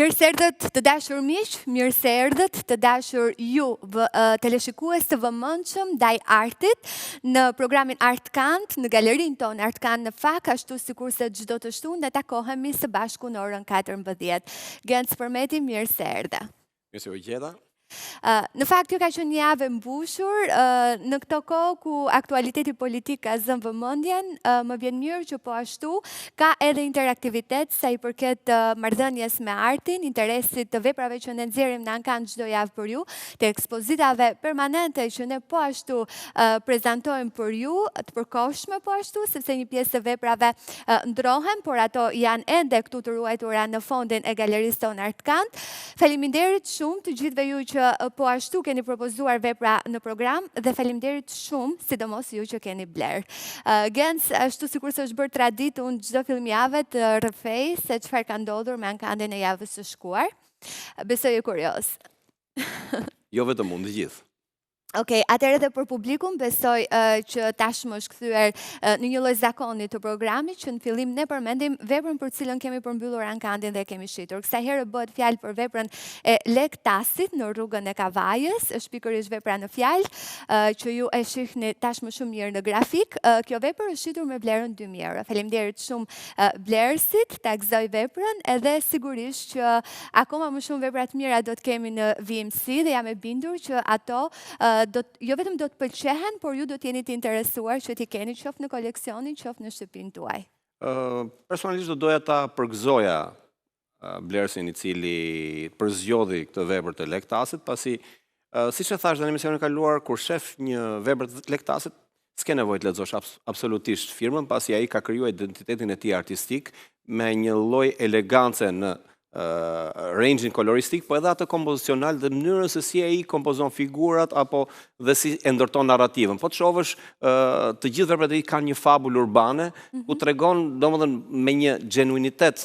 Mirë se erdhët të dashur miq, mirë se erdhët të dashur ju teleshikues të vëmendshëm ndaj artit në programin Art Kant, në galerinë tonë Art Kant në Fak, ashtu sikurse çdo të shtunë ne takohemi së bashku në orën 14. Genc Përmeti, mirë se erdhe. Mirë se u gjeta. Në fakt, kjo ka qenë një javë mbushur, në këto kohë ku aktualiteti politik ka zënë vëmendjen, më vjen mirë që po ashtu ka edhe interaktivitet sa i përket marrëdhënies me artin, interesit të veprave që ne nxjerrim në Ankan çdo javë për ju, të ekspozitave permanente që ne po ashtu prezantojmë për ju, të përkohshme po ashtu, sepse një pjesë të veprave ndrohen, por ato janë ende këtu të ruajtura në fondin e galerisë tonë Art Kant. Faleminderit shumë të gjithëve ju që po ashtu keni propozuar vepra në program dhe faleminderit shumë, sidomos ju që keni bler. Genc, ashtu sikurse është bërë traditë, unë çdo fillim jave të rrëfej se çfarë ka ndodhur me Ankandin e javës së shkuar. Besoj e kurioz. Jo vetëm unë, të gjithë. Okej, atëherë edhe për publikun besoj që tashmë është kthyer në një lloj zakoni të programit që në fillim ne përmendim veprën për cilën kemi përmbyllur Ankandin dhe kemi shitur. Kësaj herë bëhet fjalë për veprën e Lektasit në rrugën e Kavajës, është pikërisht vepra në fjalë që ju e shihni tashmë shumë mirë në grafik. Kjo vepër është shitur me vlerën 2000 euro. Faleminderit shumë blerësit, ta gëzoj veprën edhe sigurisht që akoma më shumë vepra të mira do të kemi në VMC dhe jam e bindur që ato jo vetëm do të pëlqehen, por ju do të jeni të interesuar që t'i keni qoftë në koleksionin, qoftë në shtëpinë tuaj. Personalisht do doja ta përgëzoja blerësin i cili përzgjodhi këtë vepër të Lektasit, pasi siç e thash në emisionin e kaluar, kur shef një vepër të Lektasit, s'ke nevojë të lexosh absolutisht firmën, pasi ai ka krijuar identitetin e tij artistik me një lloj elegance në range-in koloristik, po edhe atë kompozicional dhe mënyrën se si ai kompozon figurat apo dhe si e ndërton narrativën. Po të shohësh të gjithë veprat e tij kanë një fabulë urbane ku tregon domethënë me një genuinitet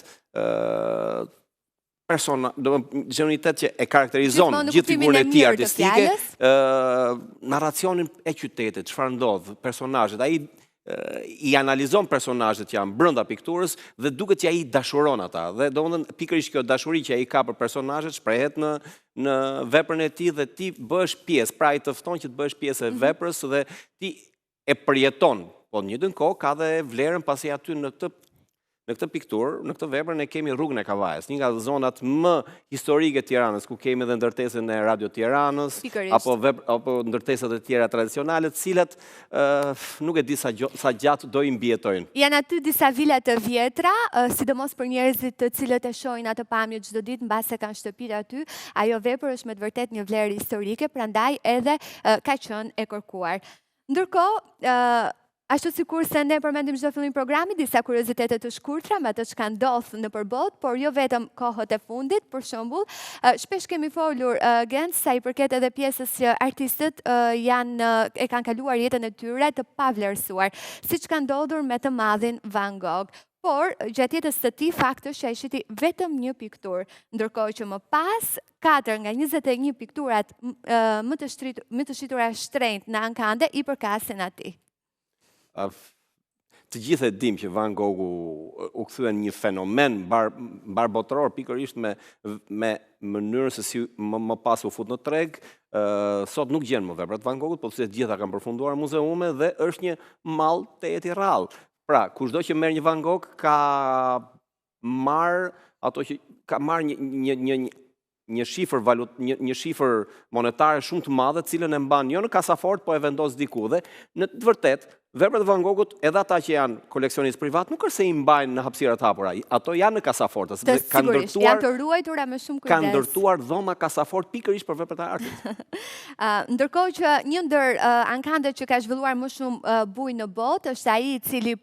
genuinitet që e karakterizon gjithë figurën e tij artistike, narracionin e qytetit, çfarë ndodh, personazhet, ai i analizon personazhet që janë brenda pikturës dhe duket që ai dashuron ata. Dhe domethënë pikërisht kjo dashuri që ai ka për personazhet shprehet në veprën e tij dhe ti bëhesh pjesë, pra ai të fton që të bëhesh pjesë e veprës dhe ti e përjeton. Po në njëjtën kohë ka dhe vlerën pasi aty në këtë pikturë, në këtë vepër ne kemi rrugën e Kavajës, një nga zonat më historike të Tiranës, ku kemi edhe ndërtesën e Radio Tiranës, apo ndërtesat e tjera tradicionale, të cilat nuk e di sa gjatë do i mbijetojnë. Janë aty disa vila të vjetra, sidomos për njerëzit të cilët e shohin atë pamje çdo ditë mbase kanë shtëpitë aty, ajo vepër është me të vërtetë një vlerë historike, prandaj edhe ka qenë e kërkuar. Ndërkohë, ashtu sikurse ne përmendim çdo fillim programi, disa kuriozitete të shkurtra me atë çka ndodh nëpër botë, por jo vetëm kohët e fundit, për shembull, shpesh kemi folur Genc sa i përket edhe pjesës që artistët e kanë kaluar jetën e tyre të pavlerësuar, siç ka ndodhur me të madhin Van Gogh. Por, gjatë jetës së tij, fakti është që ai shiti vetëm një pikturë, ndërkohë që më pas 4 nga 21 pikturat më të shitura shtrenjtë në Ankande i përkasin atij. Të gjithë e dim që Van Gogh u kthye një fenomen mbar botëror pikërisht me mënyrën se si më pas u fut në treg. Sot nuk gjen më veprat Van Goghut, po pse të gjitha kanë përfunduar në muzeume dhe është një mall tejet i rrallë. Pra, kushdo që merr një Van Gogh ka marr një shifër monetare shumë të madhe, cilën e mban jo në kasafort, po e vendos diku. Dhe në të vërtetë, veprat e Van Goghut, edhe ata që janë koleksionistë privat, nuk është se i mbajnë në hapësira të hapura. Ato janë në kasafort. Sigurisht, janë të ruajtura me shumë kujdes. Kanë ndërtuar dhoma kasafort pikërisht për veprat e artit. Ndërkohë që një ndër ankandet që ka zhvilluar më shumë bujë në botë është ai i cili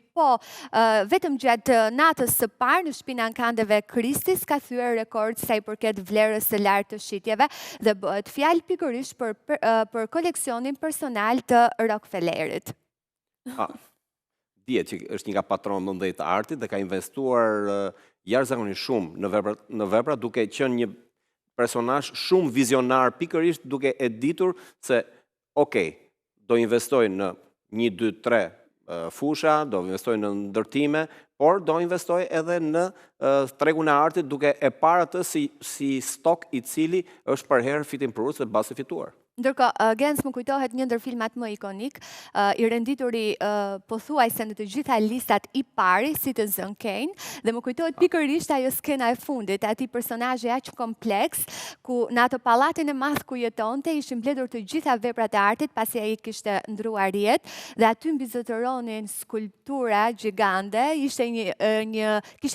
vetëm gjatë natës së parë në shtëpinë ankandeve Kristis ka thyer rekord sa i përket vlerës së lartë të shitjeve dhe bëhet fjalë pikërisht për koleksionin personal të Rockefellerit. Dihet që është një nga patronë mëndhej të artit dhe ka investuar jashtëzakonisht shumë në vepra, duke qenë një personazh shumë vizionar, pikërisht duke e ditur se do investoj në 1, 2, 3 fusha, do investoj në ndërtime, por do investoj edhe në tregun e artit duke e parë atë si stok i cili është për herë fitimprurës dhe bazë e fituar. Ndërkohë, Gens më kujtohet një ndër filmat më ikonik, i rendituri pothuajse në të gjitha listat i pari, Citizen Kane, dhe më kujtohet pikërisht ajo skena e fundit, atij personazhi aq kompleks, ku në atë pallatin e madh ku jetonte ishin mbledhur të gjitha veprat e artit pasi ai kishte ndruar jetë, dhe aty mbizotëronin skulptura gjigande, kishte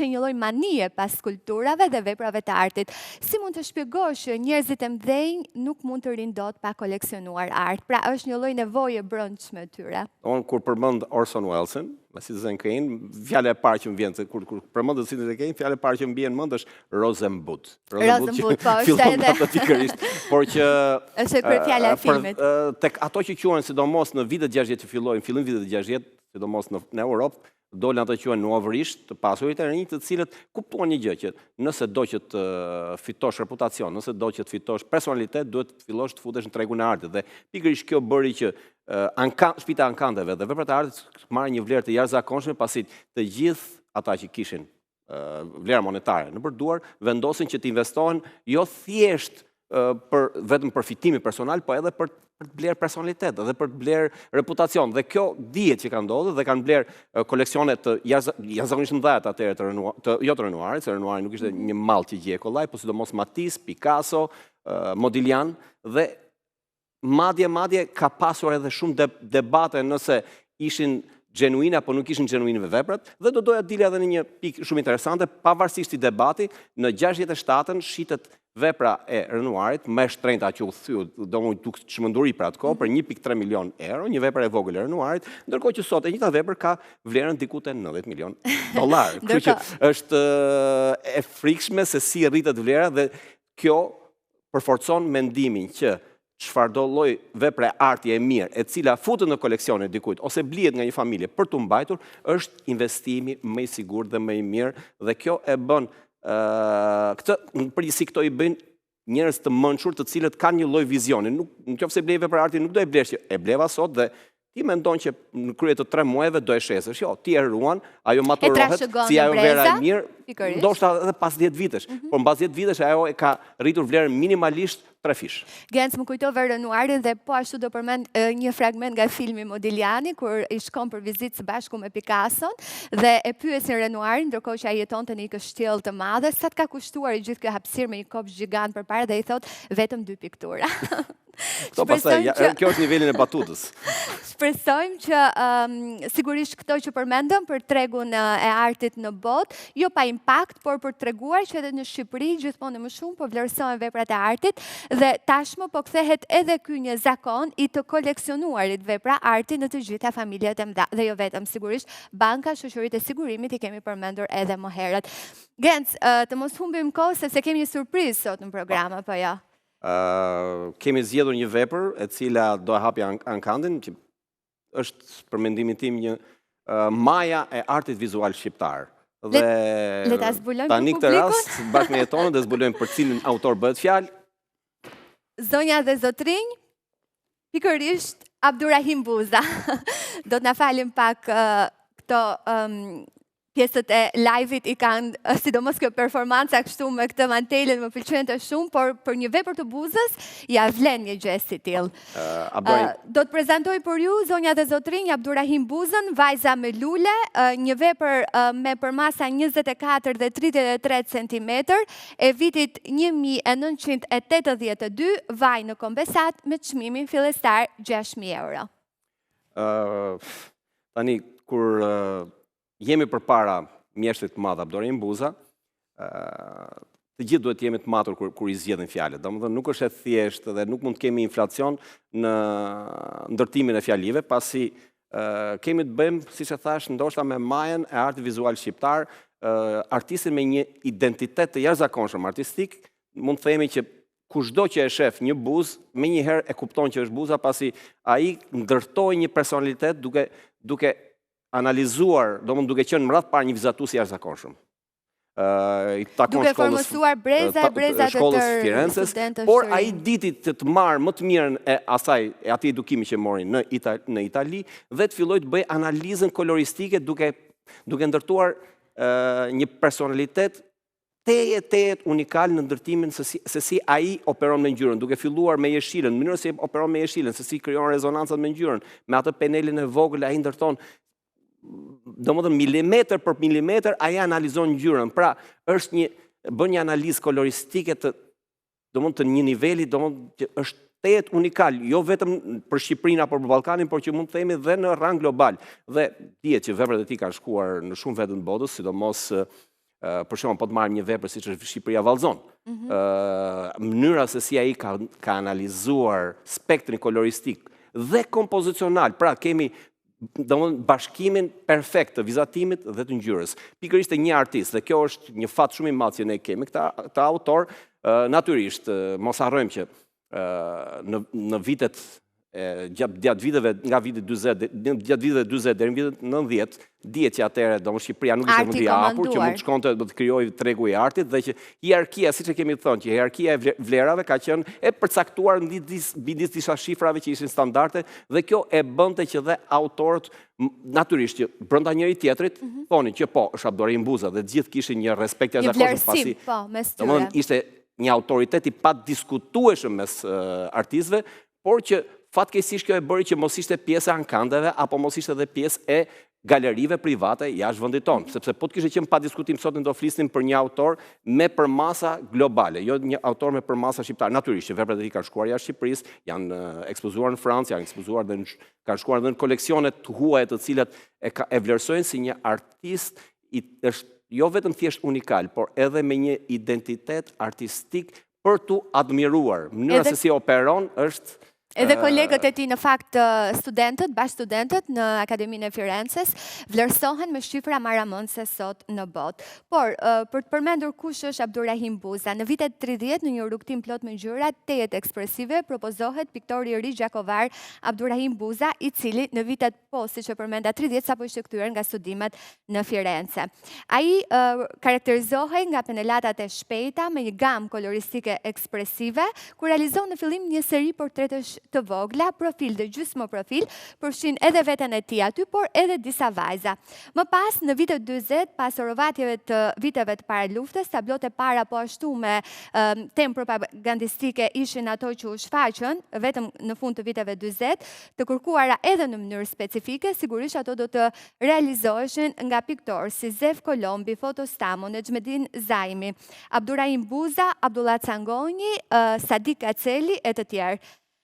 një lloj manie pas skulpturave dhe veprave të artit. Si mund të shpjegosh që njerëzit e mëdhenj nuk mund të rinë dot pa koleksionuar art? Pra është një lloj nevoje brendshme tyre. Unë kur përmend Orson Welles-in, me Citizen Kane, fjala e parë që më vjen, kur përmendet Citizen Kane, fjala e parë që më vjen mend është Rosenwood. Rosenwood, po, është edhe pikërisht, por që është e fjala e filmit. Tek ato që quhen sidomos në vitet 60 që fillojnë, fillim vitet 60, sidomos në Europë, dolën ato që quhen nuovërisht, të pasurit e rinj, të cilët kuptuan një gjë që nëse do që të fitosh reputacion, nëse do që të fitosh personalitet, duhet të fillosh të futesh në tregun e artit. Dhe pikërisht kjo bëri që shtëpitë ankandeve dhe veprat e artit marrin një vlerë të jashtëzakonshme, pasi të gjithë ata që kishin vlera monetare në përduar vendosin që të investohen jo thjesht vetëm për fitimi personal, po edhe për të blerë personalitet dhe për të blerë reputacion. Dhe kjo dihet që ka ndodhur dhe kanë blerë koleksione të jashtëzakonisht mëdha atëherë jo të Renoirit, se Renoiri nuk ishte një mall që gjej kollaj, po sidomos Matisse, Picasso, Modiglian, dhe madje ka pasur edhe shumë debate nëse ishin genuine apo nuk ishin genuine veprat, dhe do doja dilja edhe në një pikë shumë interesante, pavarësisht i debati, në 67-ën shitet vepra e Renoirit, më e shtrenjta që u thyu, do më duk çmenduri për atë kohë, për 1.3 milion euro, një vepër e vogël e Renoirit, ndërkohë që sot e njëjta vepër ka vlerën diku te 90 milion dollar. Kështu që është e frikshme se si rritet vlera, dhe kjo përforcon mendimin që çfarëdo lloj vepre arti e mirë, e cila futet në koleksione dikujt ose blihet nga një familje për tu mbajtur, është investimi më i sigurt dhe më i mirë, dhe kjo e bën këtë përgjithësi këto i bëjnë njerëz të mençur, të cilët kanë një lloj vizioni. Nëse blej vepër arti, nuk do e blesh që e bleva sot dhe ti mendon që në krye të 3 muajve do e shesësh. Jo, ti e ruan, ajo maturohet si ajo vera e mirë, ndoshta edhe pas 10 vitesh. Por mbas 10 vitesh ajo e ka rritur vlerën minimalisht 3 fish. Gens më kujtove Renoirin dhe po ashtu do përmend një fragment nga filmi Modigliani, kur i shkon për vizitë së bashku me Picasson dhe e pyesin Renoirin, ndërkohë që ai jetonte në një kështjell të madhe, sa të ka kushtuar i gjithë kjo hapësirë me një kopsh gjigant përpara, dhe i thot vetëm 2 piktura. Kjo është nivelin e batutës. Shpresojmë që sigurisht këto që përmendëm për tregun e artit në botë, jo pa impakt, por për treguar që edhe në Shqipëri gjithmonë më shumë po vlerësohen veprat e artit, dhe tashmë po kthehet edhe ky një zakon i të koleksionuarit vepra arti në të gjitha familjet e mëdha, dhe jo vetëm, sigurisht banka, shoqëritë e sigurimit i kemi përmendur edhe më herët. Gens, të mos humbim kohë sepse kemi një surprizë sot në program, apo jo? Kemi zgjedhur një vepër e cila do e hapi ankandin, që është për mendimin tim një maja e artit vizual shqiptar. Le ta zbulojmë për tani këtë rast, bashkë me jetonë, dhe zbulojmë për cilin autor bëhet fjalë. Zonja dhe zotrinj, pikërisht Abdurrahim Buza. Do të na falim pak këto pjesët e live-it i kanë, sidomos kjo performanca kështu me këtë mantelin më pëlqen të shumë, por për një vepër të Buzës ja vlen një gjest si tillë. Do të prezantoj për ju, zonja dhe zotrinj, Abdurrahim Buzën, Vajza me lule, një vepër me përmasa 24 dhe 33 cm, e vitit 1982, vaj në kombesat me çmimin fillestar 6.000 euro. Tani, kur jemi përpara mjeshtrit të madh Abdurrahim Buza, të gjithë duhet jemi të matur kur i zgjedhin fjalët. Domethënë nuk është e thjeshtë dhe nuk mund të kemi inflacion në ndërtimin e fjalive, pasi kemi të bëjmë, siç e thash, ndoshta me majën e artit vizual shqiptar, artistin me një identitet të jashtëzakonshëm artistik, mund të themi që kushdo që e shef një Buzë, menjëherë e kupton që është Buza, pasi ai ndërtoi një personalitet duke analizuar, do mund duke qenë më radh parë një vizatues i jashtëzakonshëm. i takon Duke formësuar breza e breza të shkollës tërë Firences, studentë por shërim. ai diti të marrë më të mirën e asaj, e atij edukimi që mori në Itali dhe të filloi të bëj analizën koloristike duke ndërtuar një personalitet tejet unikal në ndërtimin se si ai operon me ngjyrën, duke filluar me jeshilën, në mënyrë se operon me jeshilën, se si krijon rezonancat me ngjyrën, me atë penelin e vogël ai ndërton domethënë milimetër për milimetër ai analizon ngjyrën. Pra, bën një analizë koloristike të një niveli që është tejet unikal, jo vetëm për Shqipërinë apo për Ballkanin, por që mund të themi dhe në rang global. Dhe dihet që veprat e tij kanë shkuar në shumë vete të botës, sidomos për shembull po të marrim një vepër siç është Shqipëria vallëzon. Mënyra se si ai ka analizuar spektrin koloristik dhe kompozicional, pra kemi bashkimin perfekt të vizatimit dhe të ngjyrës. Pikërisht e një artist, dhe kjo është një fat shumë i madh që ne kemi këta autor, natyrisht mos harrojmë që në vitet gjatë viteve nga viti 40 deri në vitet 90, dihet që atëherë Shqipëria nuk ishte mundi hapur që mund të shkonte të krijojë tregu i artit dhe që hierarkia, siç e kemi thënë, që hierarkia e vlerave ka qenë e përcaktuar midis disa shifrave që ishin standarde dhe kjo e bënte që dhe autorët natyrisht që brenda njëri tjetrit thonin që po, është Abdurrahim Buza dhe të gjithë kishin një respekt të jashtëzakonshëm pasi. Po, mes tyre. Domthonë ishte një autoritet i padiskutueshëm mes artistëve, por që fatkeqësisht kjo e bëri që mos ishte pjesë e ankandeve apo mos ishte edhe pjesë e galerive private jashtë vendit tonë, sepse po të kishte qenë pa diskutim sot ne do flisnim për një autor me përmasa globale, jo një autor me përmasa shqiptare. Natyrisht që veprat e tij kanë shkuar jashtë Shqipërisë, janë ekspozuar në Francë, janë ekspozuar dhe kanë shkuar edhe në koleksione të huaja të cilat e vlerësojnë si një artist është jo vetëm thjesht unikal, por edhe me një identitet artistik për tu admiruar. Mënyra se si operon është Edhe kolegët e tij në fakt studentët, bashkëstudentët në Akademinë e Firences vlerësohen me shifra maramëndse sot në botë. Por për të përmendur kush është Abdurrahim Buza, në vitet 30 në një rrugtim plot me ngjyra tejet ekspresive propozohet piktori i ri gjakovar Abdurrahim Buza, i cili në vitet siç e përmenda 30 sapo ishte kthyer nga studimet në Firenze. Ai karakterizohej nga penelatat e shpejta me një gamë koloristike ekspresive, ku realizon në fillim një seri portretesh të vogla, profil dhe gjysmë profil, përfshin edhe veten e tij aty, por edhe disa vajza. Më pas, në vitet 40, pas orovatjeve të viteve të para luftës, tablot e para po ashtu me temë propagandistike ishin ato që u shfaqën, vetëm në fund të viteve 40, të kërkuara edhe në mënyrë specifike, sigurisht ato do të realizoheshin nga piktorë si Zef Kolombi, Fotostamo, Nexhmedin Zaimi, Abdurrahim Buza, Abdullah Cangonji, Sadik Aceli e të tjerë.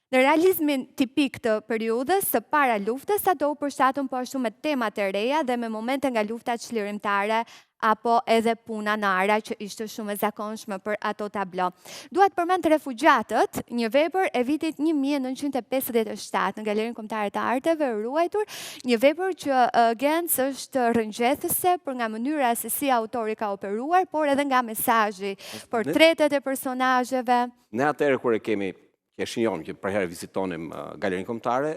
Në realizmin tipik të periudhës së para luftës, ato u përshtatën po ashtu me temat e reja dhe me momente nga lufta çlirimtare apo edhe puna në ara që ishte shumë e zakonshme për ato tablo. Dua të përmend Refugjatët, një vepër e vitit 1957 në Galerinë Kombëtare të Arteve ruajtur, një vepër që Gens është rrëngjethëse për nga mënyra se si autori ka operuar, por edhe nga mesazhi, portretet e personazheve. Ne atëherë kur e kemi që shijon që për herë vizitonim Galerinë Kombëtare,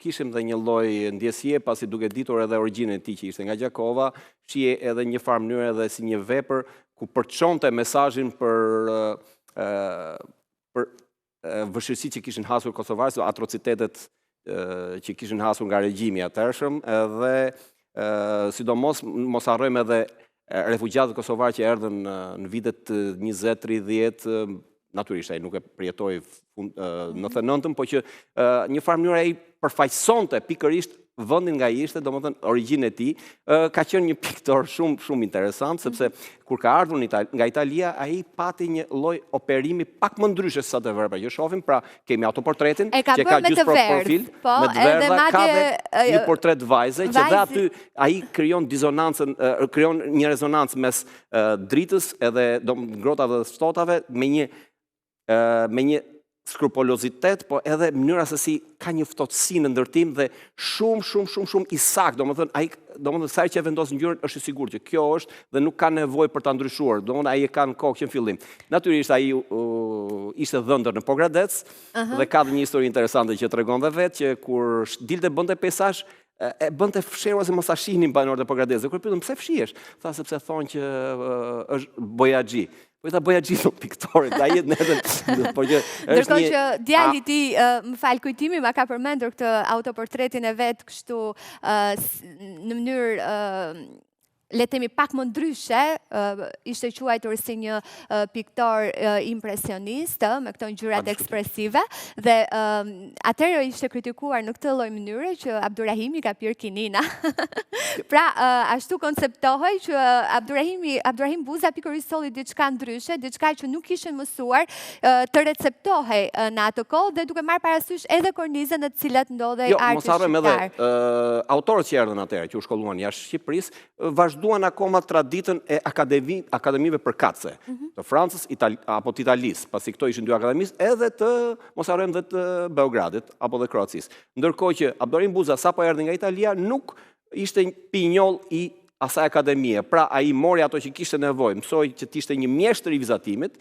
kishim dhe një lloj ndjesie pasi duke ditur edhe origjinën e tij që ishte nga Gjakova, shihej edhe një farë mënyrë edhe si një vepër ku përçonte mesazhin për vështirësitë që kishin hasur kosovarët, atrocitetet që kishin hasur nga regjimi i atërshëm, edhe sidomos mos harrojmë edhe refugjatët kosovarë që erdhën në vitet 20-30, natyrisht ai nuk e përjetoi 99-ën, po që një farë mënyrë ai përfaqësonte pikërisht vendin nga ishte, domethënë origjinën e tij, ka qenë një piktor shumë interesant, sepse kur ka ardhur nga Italia, ai pati një lloj operimi pak më ndryshe se sa të vepra që shohim, pra kemi autoportretin që ka gjysmë profil, me të verdha, ka dhe një portret vajze, që dhe aty ai krijon dizonancën, krijon një rezonancë mes dritës edhe ngrotave dhe ftotave me një skrupulozitet, po edhe mënyra se si ka një ftohtësi në ndërtim dhe shumë i saktë, domethënë sa që vendos ngjyrën është i sigurt që kjo është dhe nuk ka nevojë për ta ndryshuar, domethënë ai e ka në kokë që në fillim. Natyrisht ai ishte dhëndër në Pogradec dhe ka dhe një histori interesante që tregon dhe vetë që kur dilte bënte peizazh, e bën të fshirë ose mos a shihnin banorët e Pogradecës. Kur pyetëm pse fshihesh? Tha sepse thonë që është bojaxhi. Po ta bojaxhi thon piktorit, ai jetë netën. Po që ndërkohë që djali i tij, më fal kujtimi, ma ka përmendur këtë autoportretin e vet kështu në mënyrë le të themi pak më ndryshe, ishte quajtur si një piktor impresionist, me këto ngjyrat ekspresive, dhe atëherë ishte kritikuar në këtë lloj mënyre që Abdurrahimi ka pirë kinina. Pra, ashtu konceptohej që Abdurrahim Buza pikërisht solli diçka ndryshe, diçka që nuk kishin mësuar të receptohej në atë kohë dhe duke marrë parasysh edhe kornizën në të cilat ndodhej arti shqiptar. Jo, mos harrojmë edhe autorët që erdhën atëherë, që u shkolluan jashtë Shqipërisë, vazhduan akoma traditën e akademive përkatëse, të Francës apo të Italisë, pasi këto ishin dy akademisë, edhe të, mos harrojmë, dhe të Beogradit apo dhe Kroacisë. Ndërkohë që Abdurrahim Buza sapo erdhi nga Italia nuk ishte pinjoll i asaj akademie. Pra ai mori ato që kishte nevojë, mësoi që të ishte një mjeshtër i vizatimit,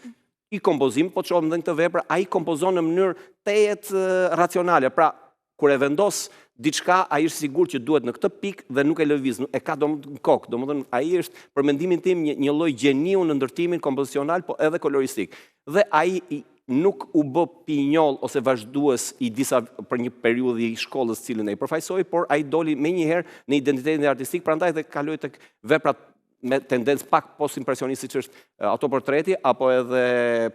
i kompozimit, po të shohim edhe në këtë vepër, ai kompozon në mënyrë tejet racionale. Pra, kur e vendos diçka, ai është sigurt që duhet në këtë pikë dhe nuk e lëviz, e ka në kokë. Domethënë, ai është për mendimin tim një lloj gjeniu në ndërtimin kompozicional, po edhe koloristik. Dhe ai nuk u bë pinjoll ose vazhdues i disa për një periudhë i shkollës cilën ai përfaqësoi, por ai doli menjëherë në identitetin artistik, prandaj dhe kaloi tek veprat me tendencë pak post-impresioniste, siç është autoportreti apo edhe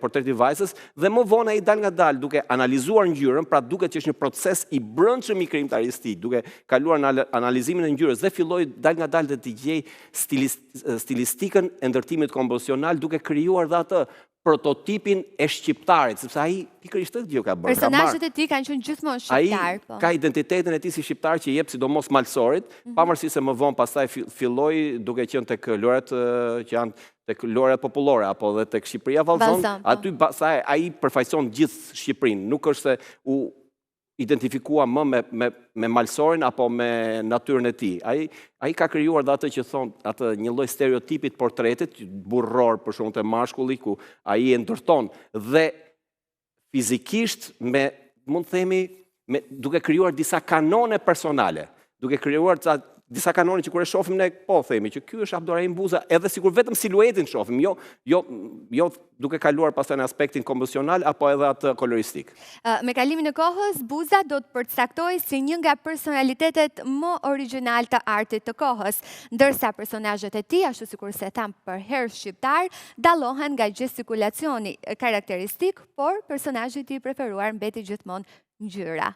portreti i vajzës, dhe më vonë ai dal nga dal duke analizuar ngjyrën, pra duket që është një proces i brendshëm i krijimtaristik, duke kaluar në analizimin e ngjyrës dhe filloi dal nga dal të gjej stilistikën e ndërtimit kompozicional, duke krijuar dhe atë prototipin e shqiptarit, sepse ai pikërisht këtë gjë ka bërë. Personazhet e tij kanë qenë gjithmonë shqiptar, po. Ai ka identitetin e tij si shqiptar që jep sidomos malsorit, pavarësisht se më vonë pastaj filloi duke qenë tek loret që janë tek loret popullore apo edhe tek Shqipëria Vallëzon, aty pastaj ai përfaqëson gjithë Shqipërinë, nuk është se u identifikua më me malsorin apo me natyrën e tij. Ai ka krijuar atë që thon, atë një lloj stereotipit portretit burror për shkak të mashkullit, ku ai e ndërton dhe fizikisht mund të themi duke krijuar disa kanone personale, duke krijuar disa kanone që kur e shohim ne po themi që ky është Abdurrahim Buza, edhe sikur vetëm siluetin shohim, jo duke kaluar pastaj në aspektin kompozicional apo edhe atë koloristik. Me kalimin e kohës, Buza do të përcaktohej si një nga personalitetet më origjinal të artit të kohës, ndërsa personazhet e tij, ashtu sikur se tham për herë shqiptar, dallohen nga gestikulacioni karakteristik, por personazhi i tij preferuar mbeti gjithmonë ngjyra.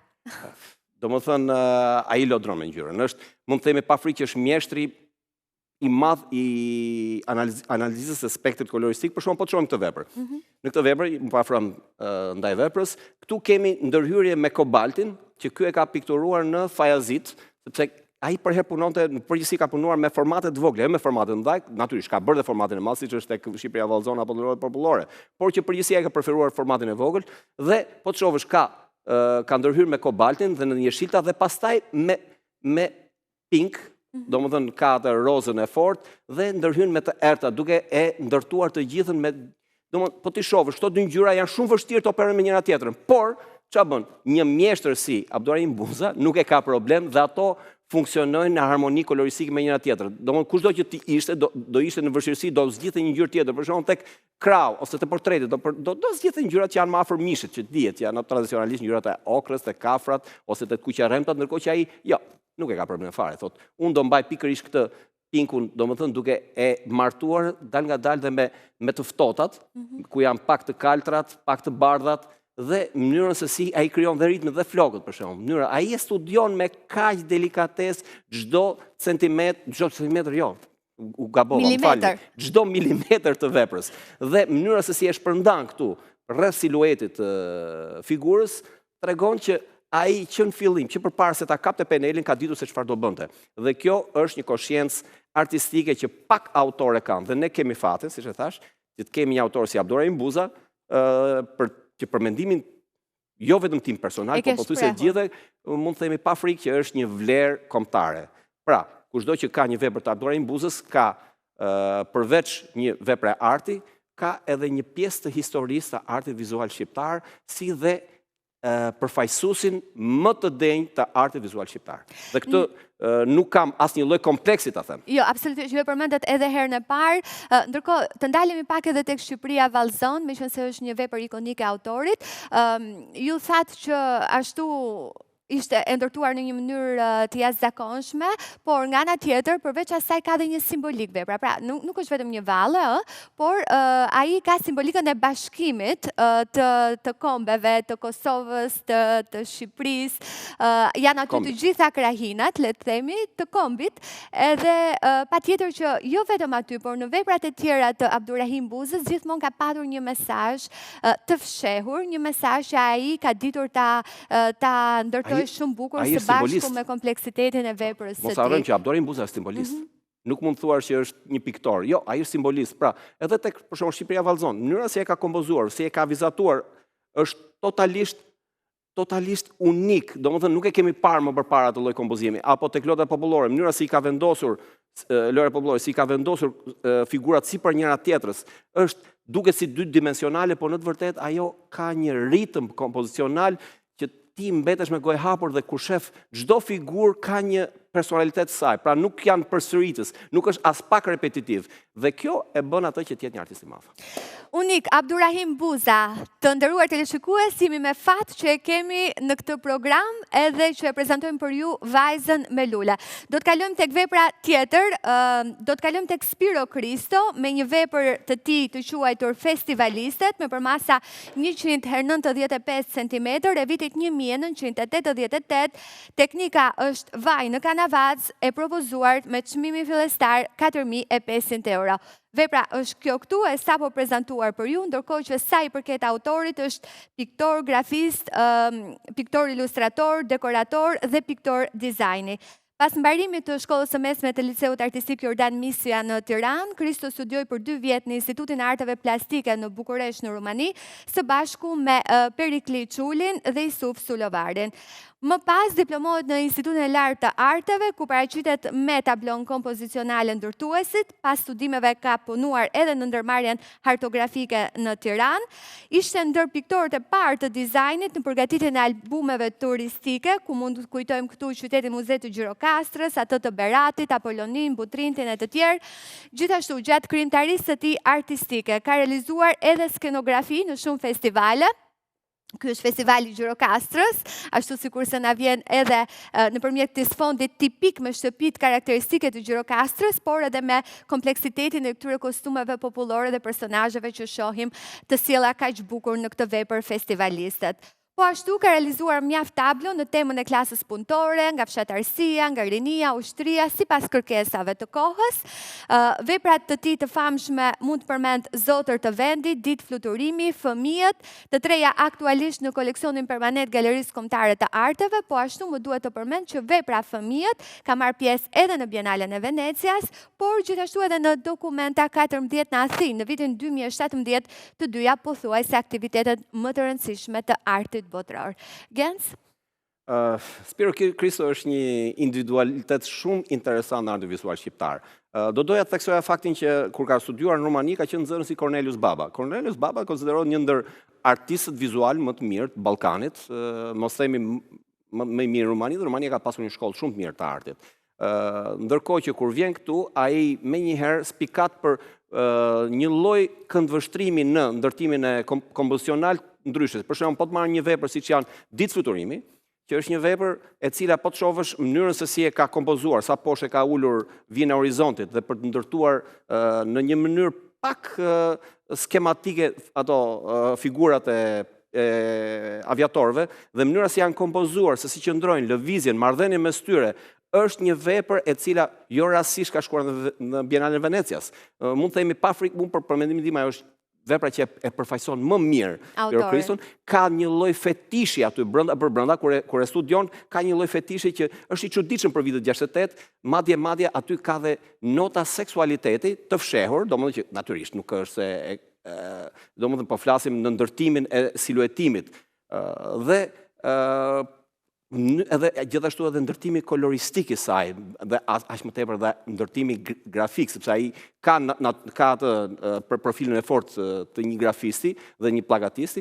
Do më thënë, ai lodron me ngjyrën. Mund të themi pa frikë që është mjeshtri i madh i analizës së spektrit koloristik, për shkak po të shohim këtë vepër. Në këtë vepër, më pafram ndaj veprës, këtu kemi ndërhyrje me kobaltin, që ky e ka pikturuar në fajazit, sepse ai për herë punonte, në përgjithësi ka punuar me formate të vogla, jo me formate të mëdha, natyrisht ka bërë dhe formatin e madh, siç është tek Shqipëria Vallëzon apo loret popullore, por që përgjithësi ai ka preferuar formatin e vogël dhe po të shohësh ka ndërhyrë me kobaltin dhe në një shilta dhe pastaj me pink, do më thënë ka atë rozën e fort, dhe ndërhyrë me të erta, duke e ndërtuar të gjithën me, po t'i shovësh, këto dy ngjyra janë shumë vështirë të operojnë me njëra tjetrën, por, ç'a bën? Një mjeshtër si Abdurrahim Buza nuk e ka problem dhe ato funksionojnë në harmoni koloristike me njëra tjetrën. Domthonë kushdo që ti ishte, do ishte në vështirësi, do zgjidhte një ngjyrë tjetër, për shembull tek krau ose te portreti, do zgjidhte ngjyrat që janë më afër mishit, që dihet, janë tradicionalisht ngjyrat e okrës, të kafrat ose të kuqerremtat, ndërkohë që ai jo, nuk e ka problem fare, thotë. Unë do mbaj pikërisht këtë pinkun, domethënë duke e martuar dal nga dal dhe me të ftohtat, ku janë pak të kaltrat, pak të bardhat, dhe mënyrën se si ai krijon dhe ritmin dhe flokët për shembull. Mënyra ai e studion me kaq delikatesë çdo centimetër jo. U gabova, më falni. Çdo milimetër të veprës. Dhe mënyra se si e shpërndan këtu rreth siluetit të figurës tregon që ai që në fillim, që përpara se ta kapte penelin, ka ditur se çfarë do bënte. Dhe kjo është një koshiencë artistike që pak autorë kanë. Dhe ne kemi fatin, siç e thash, që të kemi një autor si Abdurrahim Buza, që për mendimin jo vetëm tim personal, po pothuajse gjithë, mund të themi pa frikë që është një vlerë kombëtare. Pra, kushdo që ka një vepër të Abdurrahim Buzës, ka përveç një vepre arti, ka edhe një pjesë të historisë të artit vizual shqiptar, si dhe përfaqësuesin më të denjë të artit vizual shqiptar. Dhe këtë nuk kam asnjë lloj kompleksi ta them. Jo, absolutisht, ju e përmendet edhe herën e parë. Ndërkohë, të ndalemi pak edhe tek Shqipëria vallëzon, meqense është një vepër ikonike e autorit. Ju thatë që ashtu ishte e ndërtuar në një mënyrë të jashtëzakonshme, por nga ana tjetër, përveç asaj ka dhe një simbolik vepra. Pra, nuk është vetëm një valle, por ai ka simbolikën e bashkimit të kombeve, të Kosovës, të Shqipërisë. Janë aty të gjitha krahinat, le të themi, të kombit, edhe patjetër që jo vetëm aty, por në veprat e tjera të Abdurrahim Buzës, gjithmonë ka patur një mesazh të fshehur, një mesazh që ai ka ditur ta ndërtojë shumë bukur së bashku me kompleksitetin e veprës së tij. Mos harrojmë që Abdurrahim Buza është simbolist. Nuk mund të thuar që është një piktor. Jo, ai është simbolist. Pra, edhe tek për shembull Shqipëria vallëzon, mënyra si e ka kompozuar, si e ka vizatuar është totalisht unik. Domethënë nuk e kemi parë më përpara të lloj kompozimi. Apo tek lodra popullore, mënyra si ka vendosur lojra popullore, si ka vendosur figurat si për njëra tjetrës, duket si dy dimensionale, por në të vërtetë ajo ka një ritëm kompozicional që ti mbetesh me gojë hapur dhe kur shef çdo figurë ka një personalitet saj, pra nuk janë përsëritës, nuk është as pak repetitiv. Dhe kjo e bën atë që të jetë një artist i madh. Unik, Abdurrahim Buza, të nderuar teleshikues, jemi me fat që e kemi në këtë program edhe që e prezantojmë për ju Vajzën me lule. Do të kalojmë tek vepra tjetër, do të kalojmë tek Spiro Kristo me një vepër të tij të quajtur Festivalistet me përmasa 100x95 cm e vitit 1988. Teknika është vaj në kanavaz e propozuar me çmimi fillestar 4.500 euro. Vepra është kjo këtu e sapo prezantuar për ju, ndërkohë që sa i përket autorit është piktor, grafist, piktor ilustrator, dekorator dhe piktor dizajni. Pas mbarimit të shkollës së mesme të Liceut Artistik Jordan Misja në Tiranë, Kristo studioi për 2 vjet në Institutin e Arteve Plastike në Bukuresh në Rumani, së bashku me Perikli Çulin dhe Isuf Sulovarin. Më pas diplomohet në Institutin e Lartë të Arteve, ku paraqitet me tablon kompozicionale ndërtuesit, pas studimeve ka punuar edhe në ndërmarrjen hartografike në Tiranë. Ishte ndër piktorët e parë të dizajnit në përgatitjen e albumeve turistike, ku mund të kujtojmë këtu qytetin muze të Gjirokastrës, atë të Beratit, Apollonin, Butrintin e të tjerë. Gjithashtu, gjatë krijimtarisë së tij artistike, ka realizuar edhe skenografi në shumë festivale. Ky është festivali Gjirokastrës, ashtu sikur se na vjen edhe nëpërmjet këtij sfondit tipik me shtëpitë karakteristike të Gjirokastrës, por edhe me kompleksitetin e këtyre kostumeve popullore dhe personazheve që shohim të sjella kaq bukur në këtë vepër Festivalistet. Po ashtu ka realizuar mjaft tablo në temën e klasës punëtore, nga fshatarësia, nga rinia, ushtria, sipas kërkesave të kohës. Veprat të tij të famshme mund të përmend Zotër të vendit, Ditë fluturimi, Fëmijët, të treja aktualisht në koleksionin permanent Galerisë Kombëtare të Arteve, po ashtu më duhet të përmend që vepra Fëmijët ka marrë pjesë edhe në Bienalen e Venecias, por gjithashtu edhe në Dokumenta 14 në Athinë në vitin 2017, të dyja pothuajse aktivitetet më të rëndësishme të artit botror. Gens? Spiro Kristo është një individualitet shumë interesant në audiovizual shqiptar. Do doja të theksoja faktin që kur ka studiuar në Rumani ka qenë nxënës i Cornelius Baba. Cornelius Baba konsiderohet një ndër artistët vizual më të mirë të Ballkanit, mos themi më i mirë në Rumani, dhe Rumania ka pasur një shkollë shumë të mirë të artit. Ndërkohë që kur vjen këtu, ai menjëherë spikat për një lloj këndvështrimi në ndërtimin e kompozicional ndryshe. Për shembull, po të marrë një vepër siç janë Ditë fluturimi, që është një vepër e cila po të shohësh mënyrën se si e ka kompozuar, sa poshtë e ka ulur vijën e horizontit dhe për të ndërtuar në një mënyrë pak skematike ato figurat e aviatorëve dhe mënyra si janë kompozuar, se si qëndrojnë, lëvizjen, marrëdhënien mes tyre, është një vepër e cila jo rastësisht ka shkuar në Bienalen e Venecias. Mund të themi pa frikë, unë për mendimin tim ajo është vepra që e përfaqëson më mirë Spiro Kriston, ka një lloj fetishi aty brenda kur e studion, ka një lloj fetishi që është i çuditshëm për vitet 68, madje aty ka dhe nota seksualiteti të fshehur, domethënë që natyrisht nuk është se domethënë po flasim në ndërtimin e siluetimit. Dhe Edhe gjithashtu edhe ndërtimi koloristik i saj, dhe aq më tepër dhe ndërtimi grafik, sepse ai ka atë për profilin e fortë të një grafisti dhe një plakatisti,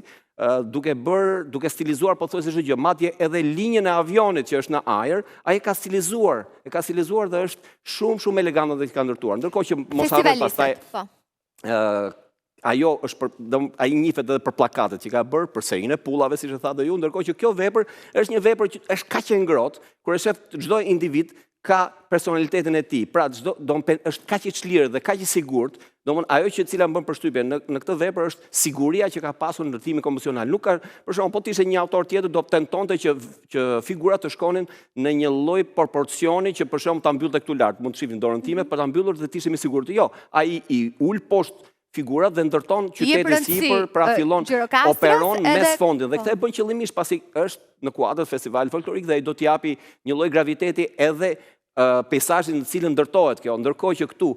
duke stilizuar pothuajse çdo gjë, madje edhe linjën e avionit që është në ajër, ai ka stilizuar dhe është shumë elegante dhe i ka ndërtuar. Ndërkohë që mos harroj pastaj ajo është ai njihet edhe për plakatet që ka bërë, për serinë e pullave, siç e thatë ju, ndërkohë që kjo vepër është një vepër që është kaq e ngrohtë, kur e shef çdo individ ka personalitetin e tij. Pra është kaq i çlirë dhe kaq i sigurt, domthonë ajo që cila më bën përshtypje në këtë vepër është siguria që ka pasur në ndërtimin kompozicional. Nuk ka, për shembull, po të ishte një autor tjetër do tentonte që figurat të shkonin në një lloj proporcioni që për shembull ta mbyllte këtu lart, mund të shihni dorën time, për ta mbyllur dhe të ishim i sigurt. Jo, ai i ul poshtë figurat dhe ndërton qytetin sipër, pra fillon operon mes fondit. Dhe këtë e bën qëllimisht pasi është në kuadër të festivalit folklorik dhe ai do t'japi një lloj graviteti edhe peizazhin në cilën ndërtohet kjo. Ndërkohë që këtu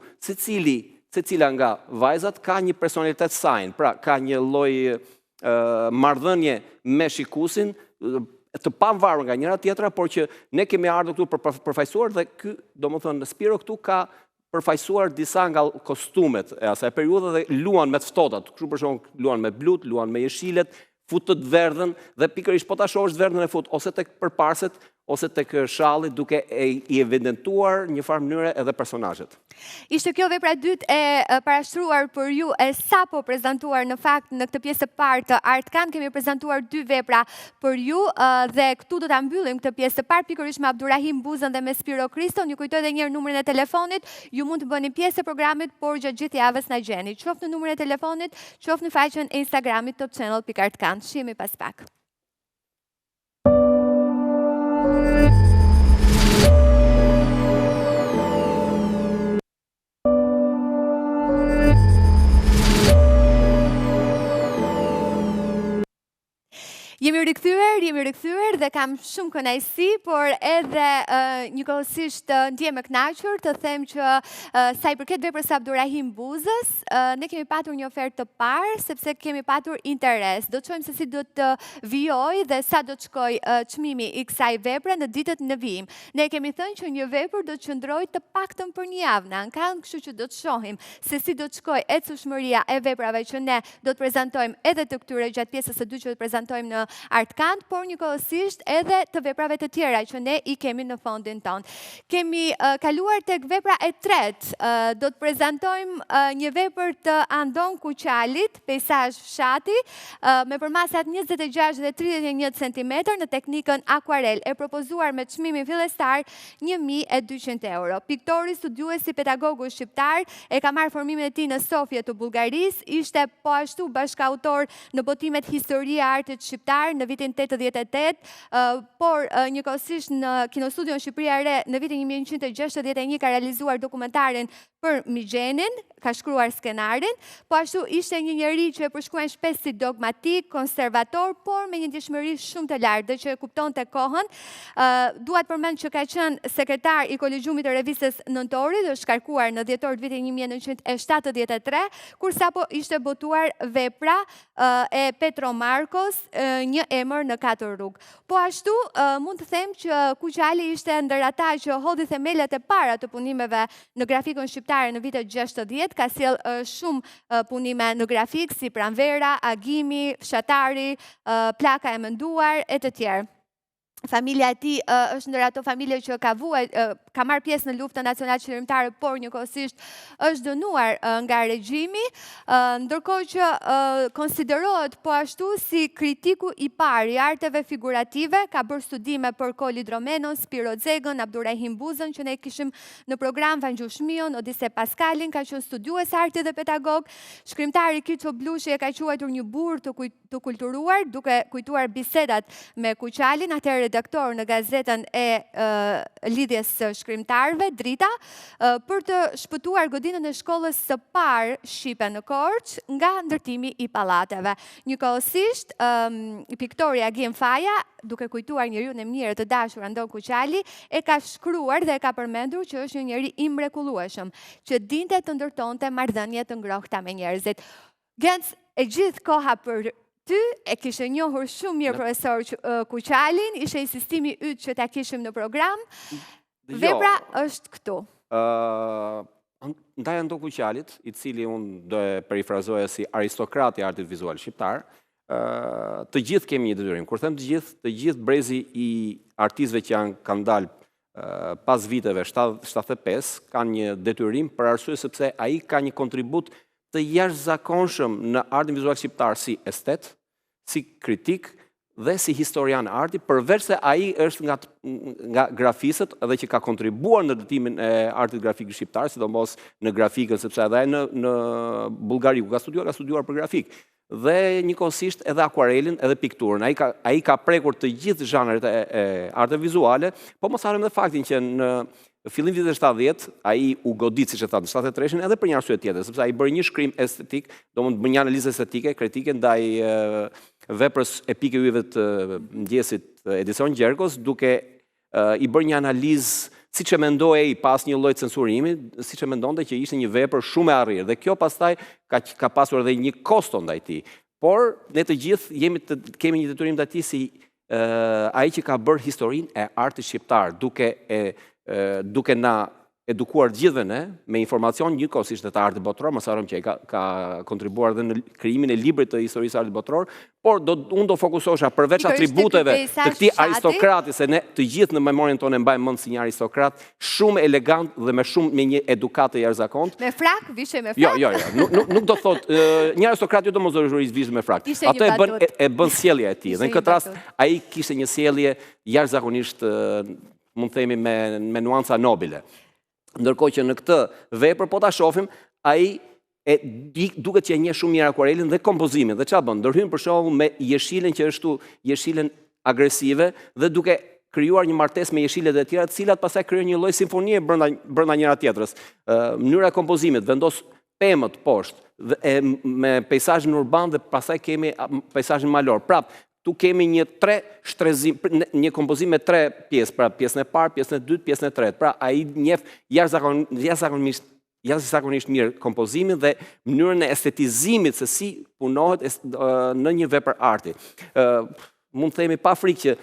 secila nga vajzat ka një personalitet saj, pra ka një lloj marrëdhënie me shikuesin të pavarur nga njëra tjetra, por që ne kemi ardhur këtu për përfaqësuar dhe ky, domethënë Spiro këtu ka përfaqësuar disa nga kostumet e asaj periudhe dhe luan me të ftohtat. Kështu për shembull luan me blut, luan me jeshilet, fut të verdhën dhe pikërisht po ta shohësh të verdhën e fut ose tek përparset ose tek shalli, duke i evidentuar një farë mënyre edhe personazhet. Ishte kjo vepra e dytë e parashtruar për ju e sapo prezantuar në fakt në këtë pjesë të parë të Artkan. Kemi prezantuar 2 vepra për ju dhe këtu do ta mbyllim këtë pjesë të parë pikërisht me Abdurrahim Buzën dhe me Spiro Kriston. Ju kujtoj edhe një herë numrin e telefonit. Ju mund të bëni pjesë e programit, por gjatë gjithë javës na gjeni. Qoftë në numrin e telefonit, qoftë në faqen e Instagramit topchannel.artkan. Shihemi pas pak. Jemi rikthyer dhe kam shumë kënaqësi, por edhe njëkohësisht ndjem e kënaqur të them që sa i përket veprës së Abdurrahim Buzës, ne kemi patur një ofertë të parë sepse kemi patur interes. Do të shohim se si do të vijojë dhe sa do të shkojë çmimi i kësaj vepre në ditët në vijim. Ne kemi thënë që një vepër do të qëndrojë të paktën për një javë në Ankan, kështu që do të shohim se si do të shkojë ecushmëria e veprave që ne do të prezantojmë edhe të këtyre gjatë pjesës së dytë që do të prezantojmë në Artkan, por njëkohësisht edhe të veprave të tjera që ne i kemi në fondin tonë. Kemi kaluar tek vepra e tretë. Do të prezantojmë një vepër të Andon Kuçalit, peizazh fshati, me përmasat 26 dhe 31 cm në teknikën akuarel, e propozuar me çmimin fillestar 1.200 euro. Piktori, studiuesi, pedagogu shqiptar, e ka marrë formimin e tij në Sofje të Bullgarisë, ishte po ashtu bashkautor në botimet Historia e Artit Shqiptar në vitin 88, por njëkohësisht në Kinostudion Shqipëria e Re në vitin 1961 ka realizuar dokumentarin për Migjenin, ka shkruar skenarin, po ashtu ishte një njeri që e përshkruan shpesh si dogmatik, konservator, por me një ndjeshmëri shumë të lartë dhe që e kuptonte kohën. Duat përmend që ka qenë sekretar i kolegjumit të revistës Nëntori dhe është shkarkuar në dhjetor të vitit 1973, kur sapo ishte botuar vepra e Petro Markos, Një emër në 4 rrugë. Po ashtu mund të them që Kuçali ishte ndër ata që hodhi themelet e para të punimeve në grafikën shqiptare në vitet 60, ka sjell shumë punime në grafik si Pranvera, Agimi, Fshatari, Plaka e menduar e të tjerë. Familja e tij është ndër ato familje që ka marrë pjesë në luftën nacionale qeverimtare, por njëkohësisht është dënuar nga regjimi, ndërkohë që konsiderohet po ashtu si kritiku i parë i arteve figurative, ka bërë studime për Koli Dromenon, Spiro Xegën, Abdurrahim Buzën, që ne kishim në program, Vangjush Mion, Odise Paskalin, ka qenë studiues arti dhe pedagog. Shkrimtari Kiço Blushi e ka quajtur një burr të kulturuar, duke kujtuar bisedat me Kuçalin, atëherë redaktor në gazetën e lidhjes së shkrimtarëve, Drita, për të shpëtuar godinën e shkollës së parë shqipe në Korçë nga ndërtimi i pallateve. Njëkohësisht, piktori Agim Faja, duke kujtuar njeriun e mirë të dashur Andon Kuçali, e ka shkruar dhe e ka përmendur që është një njeri i mrekullueshëm, që dinte të ndërtonte marrëdhënie të ngrohta me njerëzit. Genc, e gjithë koha për ty e kishe njohur shumë mirë profesor Kuqalin, ishe insistimi yt që ta kishim në program. Vepra është këtu. Ndaj Anton Kuqalit, i cili unë do e perifrazoja si aristokrati i artit vizual shqiptar, të gjithë kemi një detyrim. Kur them të gjithë brezi i artistëve që kanë dalë pas viteve 75 kanë një detyrim për arsye sepse ai ka një kontribut të jashtëzakonshëm në artin vizual shqiptar si estet, si kritik dhe si historian arti, përveç se ai është nga grafistët dhe që ka kontribuar në ndërtimin e artit grafik shqiptar, sidomos në grafikën, sepse edhe në Bullgari ku ka studiuar për grafik. Dhe njëkohësisht edhe akuarelin, edhe pikturën. Ai ka prekur të gjithë zhanret e arte vizuale, po mos harrim edhe faktin që në fillim vitit 70, ai u godit, siç e tha, në 73-shin edhe për një arsye tjetër, sepse ai bëri një shkrim estetik, domethënë bën një analizë estetike, kritike ndaj veprës epike yve të mëngjesit Edison Gjergos, duke i bërë një analizë siç e mendoi ai pas një lloj censurimi, siç e mendonte që ishte një vepër shumë e arrirë dhe kjo pastaj ka pasur edhe një kosto ndaj tij. Por ne të gjithë kemi një detyrim ndaj tij si ai që ka bërë historinë e artit shqiptar, duke na edukuar gjithëve ne me informacion njëkohësisht të artit botror, mos harrojmë që ai ka kontribuar edhe në krijimin e librit të historisë së artit botror, por unë do fokusohesha përveç atributeve të këtij aristokrati, se ne të gjithë në memorien tonë mbajmë mend si një aristokrat shumë elegant dhe me një edukatë të jashtëzakontë. Me frak, vishe me frak? Jo, nuk do thotë një aristokrat jo domosdoshmërisht vishte me frak. Ato e bën sjellja e tij. Dhe në këtë rast ai kishte një sjellje jashtëzakonisht, mund të themi me nuanca nobile. Ndërkohë që në këtë vepër, po ta shohim, ai duket që e njeh shumë mirë akuarelin dhe kompozimin. Dhe çfarë bën? Ndërhyn për shembull me jeshilen që është jeshilen agresive dhe duke krijuar një martesë me jeshilet e tjera, të cilat pastaj krijojnë një lloj simfonie brenda njëra tjetrës. Mënyra e kompozimit, vendos pemët poshtë me peizazhin urban dhe pastaj kemi peizazhin malor. Tu kemi një kompozim me 3 pjesë, pra pjesën e parë, pjesën e dytë, pjesën e tretë. Pra ai njeh jashtëzakonisht mirë kompozimin dhe mënyrën e estetizimit se si punohet në një vepër arti. Mund të themi pa frikë që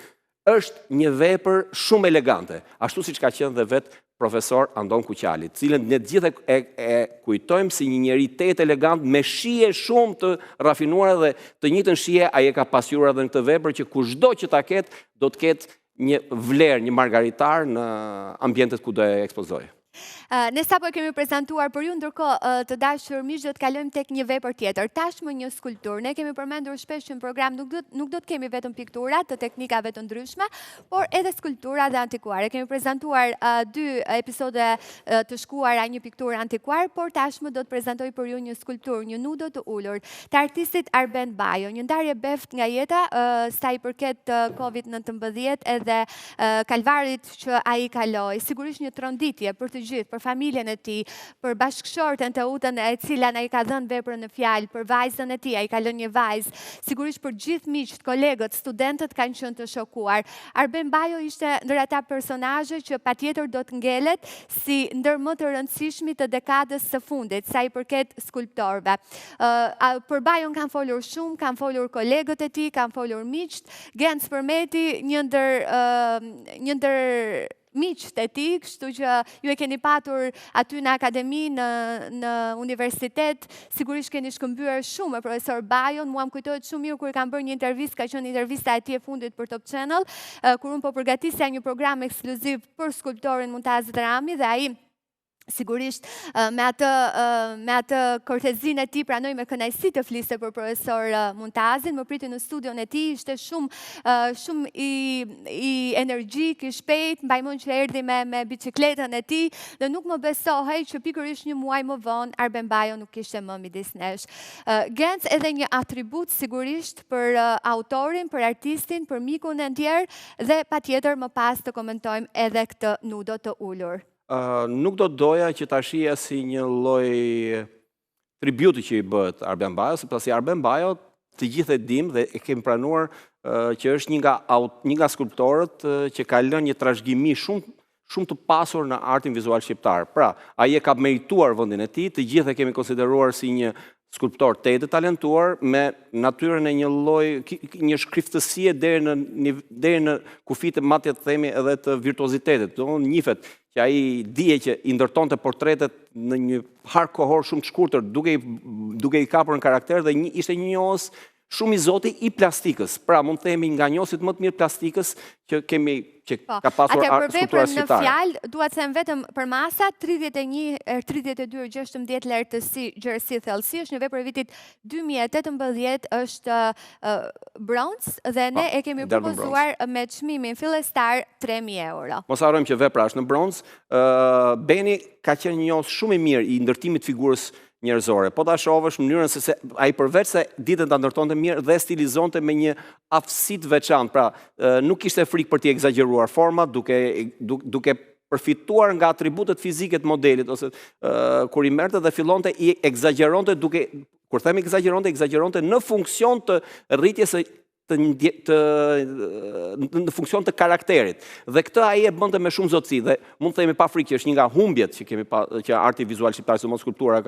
është një vepër shumë elegante, ashtu siç ka qenë dhe vetë profesor Anton Kuqali, cilën ne gjithë e kujtojmë si një njeri tetë elegant me shije shumë të rafinuara dhe të njëjtën shije ai e ka pasur edhe në këtë vepër që kushdo që ta ketë do të ketë një vlerë, një margaritar në ambientet ku do e ekspozojë. Ne sapo kemi prezantuar për ju, ndërkohë të dashur miq do të kalojmë tek një vepër tjetër. Tashmë një skulpturë. Ne kemi përmendur shpesh që në program nuk do të kemi vetëm piktura të teknikave të ndryshme, por edhe skulptura dhe antikuare. Kemi prezantuar 2 episode të shkuara një pikturë antikuar, por tashmë do të prezantoj për ju një skulpturë, një nudo të ulur të artistit Arben Bajo, një ndarje beft nga jeta sa i përket COVID-19 edhe kalvarit që ai kaloi. Sigurisht një tronditje për të gjithë, për familjen e tij, për bashkëshorten të utën e cila ai ka dhënë veprën në fjalë, për vajzën e tij, ai ka lënë një vajzë. Sigurisht për gjithë miqt, kolegët, studentët kanë qenë të shokuar. Arben Bajo ishte ndër ata personazhe që patjetër do të ngelet si ndër më të rëndësishmit të dekadës së fundit, sa i përket skulptorëve. Për Bajon kanë folur shumë, kanë folur kolegët e tij, kanë folur miqt. Genc Përmeti, një ndër miqt e tij, kështu që ju e keni patur aty në akademi, në universitet, sigurisht keni shkëmbyer shumë me profesor Bajon. Mua më kujtohet shumë mirë kur kanë bërë një intervistë, ka qenë intervista e tij e fundit për Top Channel, kur unë po përgatisja një program ekskluziv për skulptorin Muntaz Drami dhe ai sigurisht me atë kortezinë e tij pranoi me kënaqësi të fliste për profesor Muntazin. Më priti në studion e tij, ishte shumë i energjik, i shpejt, mbaj mend që erdhi me bicikletën e tij dhe nuk më besohej që pikërisht një muaj më vonë Arben Bajo nuk kishte më midis nesh. Genc edhe një atribut sigurisht për autorin, për artistin, për mikun e ndjer dhe patjetër më pas të komentojmë edhe këtë nudo të ulur. Nuk do doja që ta shija si një lloj tributi që i bëhet Arben Bajo, sepse Arben Bajo të gjithë e dim dhe e kemi pranuar që është një nga skulptorët që ka lënë një trashëgimi shumë të pasur në artin vizual shqiptar. Pra, ai e ka merituar vendin e tij, të gjithë e kemi konsideruar si një skulptor të talentuar me natyrën e një shkriftësie deri në kufit madje të themi edhe të virtuozitetit. Do njihet që ai dije që i ndërtonte portretet në një hark kohor shumë të shkurtër, duke i kapur në karakter dhe ishte një njohës shumë i zoti i plastikës. Pra, mund të themi nga njohësit më të mirë plastikës që ka pasur skulptura shqiptare. Në fjalë, dua të them vetëm për masa 32-16 lartësi, gjerësi, thellësi, është një vepër e vitit 2018, është bronz dhe ne e kemi propozuar me çmimin fillestar 3.000 euro. Mos harrojmë që vepra është në bronz. Beni ka qenë një njohës shumë i mirë i ndërtimit figurës njerëzore. Po ta shohësh mënyrën se ai përveç se ditën ta ndërtonte mirë dhe stilizonte me një aftësi të veçantë. Pra, nuk kishte frikë për të egzageruar format, duke përfituar nga atributet fizike të modelit ose kur i merrte dhe fillonte i egzageronte kur themi egzageronte në funksion të rritjes në funksion të karakterit. Dhe këtë ai e bënte me shumë zotësi dhe mund të themi pa frikë që është një nga humbjet që arti vizual shqiptar, sidomos skulptura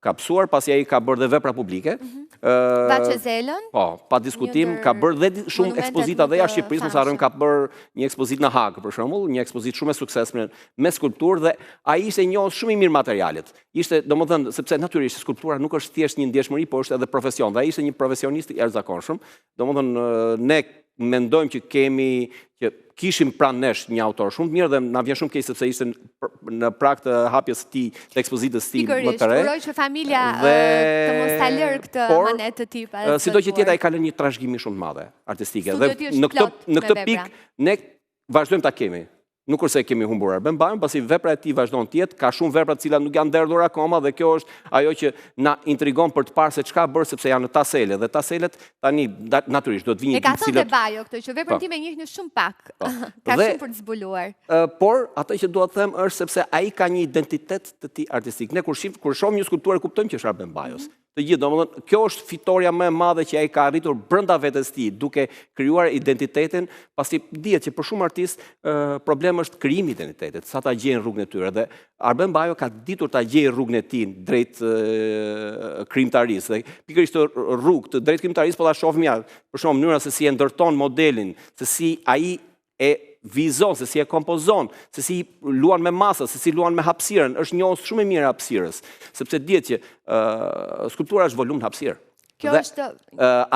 ka psuar, pasi ai ka bërë dhe vepra publike. Vaçezelën. Po, pa diskutim, ka bërë dhe shumë ekspozita dhe jashtë Shqipërisë, mos harrojmë ka bërë një ekspozitë në Hag, për shembull, një ekspozitë shumë e suksesshme me skulpturë dhe ai ishte njohës shumë i mirë materialet. Ishte, domethënë, sepse natyrisht skulptura nuk është thjesht një ndjeshmëri, por është edhe profesion. Dhe ai ishte një profesionist i jashtëzakonshëm. Domethënë, ne mendojmë që kishim pranë nesh një autor shumë të mirë dhe na vjen shumë keq sepse ishte në prag të hapjes së tij, të ekspozitës së tij më të re. Uroj që familja të mos ta lërë këtë manetë të tip. Sido që tjetë ai ka lënë një trashëgimi shumë të madhe artistike dhe në këtë pikë ne vazhdojmë ta kemi. Nuk është se kemi humbur Arben Bajon, pasi vepra e tij vazhdon të jetë, ka shumë vepra të cilat nuk janë nderdhur akoma dhe kjo është ajo që na intrigon për të parë se çka bërë sepse janë në tasele dhe taselet tani natyrisht do të vinë ditë cilat. E ka thënë Bajo këtë që veprën time njihni shumë pak. Ka shumë për të zbuluar. Por atë që dua të them është sepse ai ka një identitet të tij artistik. Ne kur shohim një skulpturë kuptojmë që është Arben Bajos. Të gjithë, domethënë, kjo është fitoria më e madhe që ai ka arritur brenda vetes tij, duke krijuar identitetin, pasi dihet që për shumë artistë problemi është krijimi i identitetit, sa ta gjejnë rrugën e tyre dhe Arben Bajo ka ditur ta gjejë rrugën e tij drejt krijimtarisë dhe pikërisht rrugë të drejt krijimtarisë po ta shohim ja, për shembull mënyra se si e ndërton modelin, se si ai e vizon, se si e kompozon, se si luan me masa, se si luan me hapësirën, është njohës shumë e mirë hapësirës, sepse dihet që skulptura është volum në hapësirë.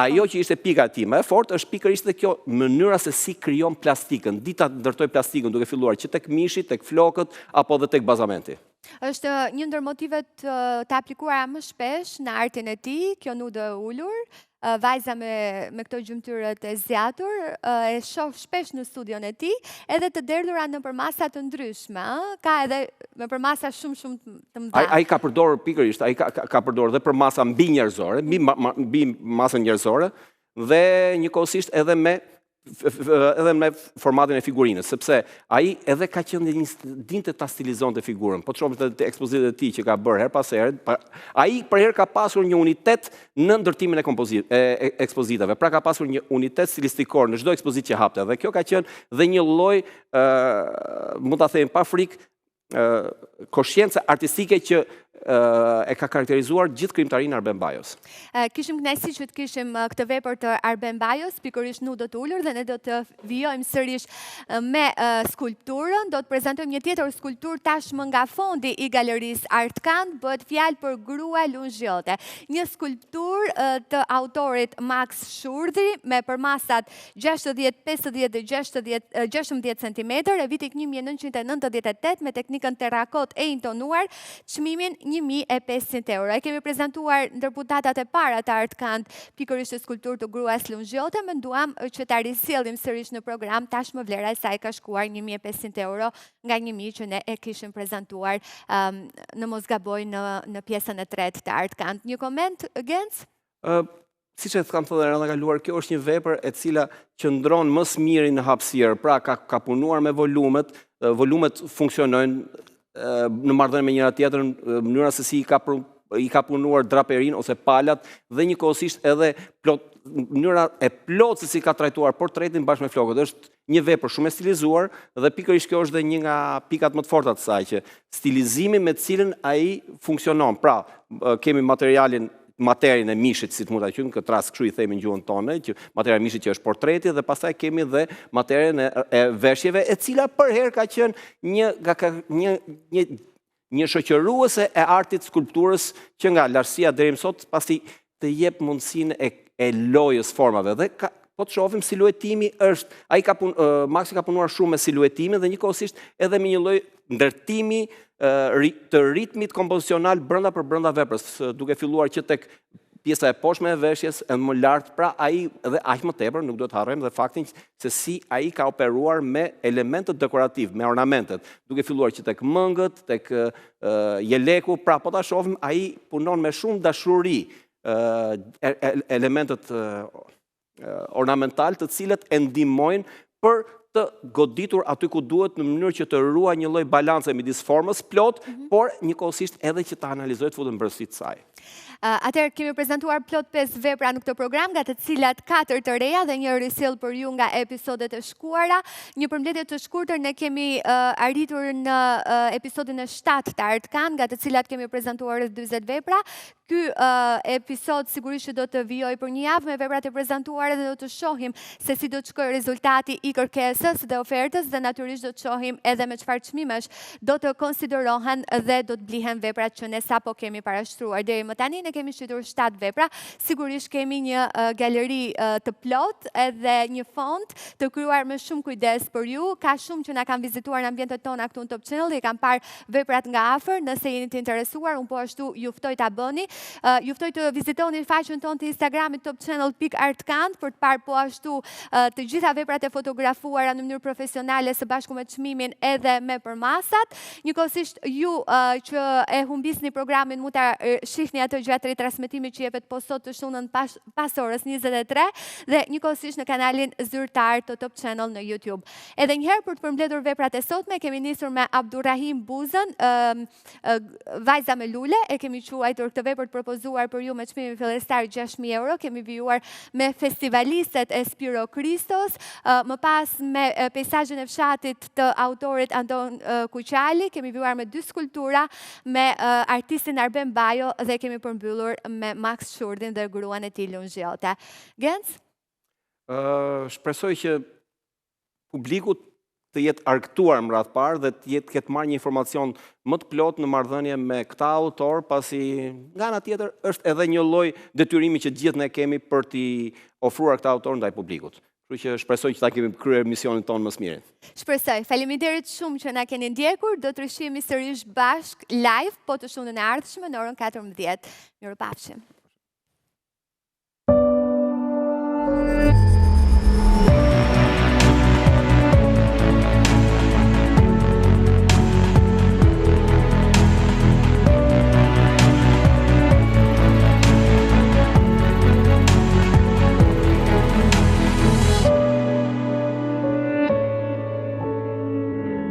Ajo që ishte pika e tij më e fortë është pikërisht kjo mënyra se si krijon plastikën, dita ndërtoi plastikën duke filluar që tek mishi, tek flokët apo edhe tek bazamenti. Është një ndër motivet të aplikuara më shpesh në artin e tij, kjo nudë ulur. Vajza me këto gjymtyrët e zgjatur, e shoh shpesh në studion e tij, edhe të derdhura në përmasa të ndryshme, ka edhe me përmasa shumë të mëdha. Ai ka përdorur pikërisht, ai ka përdorur dhe përmasa mbi njerëzore, mbi masën njerëzore dhe njëkohësisht edhe me formatin e figurinës, sepse ai edhe ka qenë dinte ta stilizonte figurën. Po të shohim te ekspozitët e tij që ka bërë her pas here, ai për herë ka pasur një unitet në ndërtimin e ekspozitave. Pra ka pasur një unitet stilistikor në çdo ekspozitë që hapte dhe kjo ka qenë dhe një lloj mund ta them pa frikë koshiencë artistike që e ka karakterizuar gjithë krijimtarinë Arben Bajos. Kishim kënaqësi që të kishim këtë vepër të Arben Bajos, pikërisht nudët ulur dhe ne do të vijojmë sërish me skulpturën, do të prezantojmë një tjetër skulpturë tashmë nga fondi i galerisë Artkand, bëhet fjalë për Grua Lungjote. Një skulpturë të autorit Max Shurdhi me përmasat 60, 50 dhe 16 cm e vitit 1998 me teknikën terrakot e intonuar, çmimin 1.500 euro. E kemi prezentuar ndërputatat e para të Artkand pikërisht skulpturë të Gruas Lungjote, menduam që ta risjellim sërish në program, tashmë vlera e saj ka shkuar 1.500 euro nga 1.000 që ne e kishim prezentuar në mos gaboj në pjesën e tretë të Artkand. Një koment, Genc? Siç e kam thënë rreth kaluar, kjo është një vepër e cila qëndron më së miri në hapësirë, pra ka punuar me volumet funksionojnë në marrëdhënie me njëra tjetrën, mënyra se si i ka punuar draperin ose palat dhe njëkohësisht edhe mënyra e plot se si ka trajtuar portretin bashkë me flokët. Është një vepër shumë e stilizuar dhe pikërisht kjo është dhe një nga pikat më të forta të saj, që stilizimi me të cilën ai funksionon. Pra, kemi materialin materin e mishit, si të mund ta quajmë, këtë rast kështu i themi në gjuhën tonë, që materia e mishit që është portreti dhe pastaj kemi dhe materin e veshjeve, e cila për herë ka qenë një shoqëruese e artit skulpturës që nga lartësia deri më sot pasi të jep mundësinë e lojës formave dhe po të shohim siluetimi është, Maxi ka punuar shumë me siluetimin dhe njëkohësisht edhe me një lloj ndërtimi të ritmit kompozicional brenda për brenda veprës, duke filluar që tek pjesa e poshtme e veshjes e më lart, pra ai edhe aq më tepër nuk duhet të harrojmë dhe faktin se si ai ka operuar me elementet dekorativ, me ornamentet, duke filluar që tek mëngët, tek jeleku, pra po ta shohim ai punon me shumë dashuri elementet ornamental të cilët e ndihmojnë për të goditur aty ku duhet në mënyrë që të ruaj një lloj balance midis formës plot, por njëkohësisht edhe që të analizohet futëmbërësitë të saj. Atëherë kemi prezantuar plot 5 vepra në këtë program, nga të cilat 4 të reja dhe një risjell për ju nga episodet e shkuara. Një përmbledhje të shkurtër ne kemi arritur në episodin e 7 të Artkan, nga të cilat kemi prezantuar rreth 40 vepra. Ky episod sigurisht që do të vijojë për një javë me veprat e prezantuara dhe do të shohim se si do të shkojë rezultati i kërkesës dhe ofertës dhe natyrisht do të shohim edhe me çfarë çmimesh do të konsiderohen dhe do të blihen veprat që ne sapo kemi parashtruar. Deri më tani ne kemi shitur 7 vepra, sigurisht kemi një galeri të plot edhe një fond të kryuar me shumë kujdes për ju. Ka shumë që na kanë vizituar në ambientet tona këtu në Top Channel dhe kanë parë veprat nga afër. Nëse jeni të interesuar, unë po ashtu ju ftoj ta bëni. Ju ftoj të vizitoni faqen tonë të Instagramit topchannel.artkan për të parë po ashtu të gjitha veprat e fotografuara në mënyrë profesionale së bashku me çmimin edhe me përmasat. Njëkohësisht ju që e humbisni programin mund ta shihni atë gjatë ritransmetimit që jepet po sot të shtunën pas orës 23 dhe njëkohësisht në kanalin zyrtar të Top Channel në YouTube. Edhe njëherë për të përmbledhur veprat e sotme kemi nisur me Abdurrahim Buzën, Vajza me lule, e kemi quajtur këtë vepër të propozuar për ju me çmimin fillestar 6.000 euro. Kemi vijuar me festivalistët e Spiro Kristos, më pas me peizazhin e fshatit të autorit Anton Kuqali, kemi vijuar me 2 skulptura me artistin Arben Bajo dhe kemi përmbyllur me Max Shurdin dhe gruan e tij Lungjiote. Genc? Shpresoj që publiku të jetë argëtuar më radh parë dhe të ketë marrë një informacion më të plot në marrëdhënie me këta autor, pasi nga ana tjetër është edhe një lloj detyrimi që gjithë ne kemi për t'i ofruar këta autor ndaj publikut. Kështu që shpresoj që ta kemi kryer misionin tonë më së miri. Shpresoj. Faleminderit shumë që na keni ndjekur. Do të rishihemi sërish bashk live po të shtunën e ardhshme në orën 14. Mirupafshim.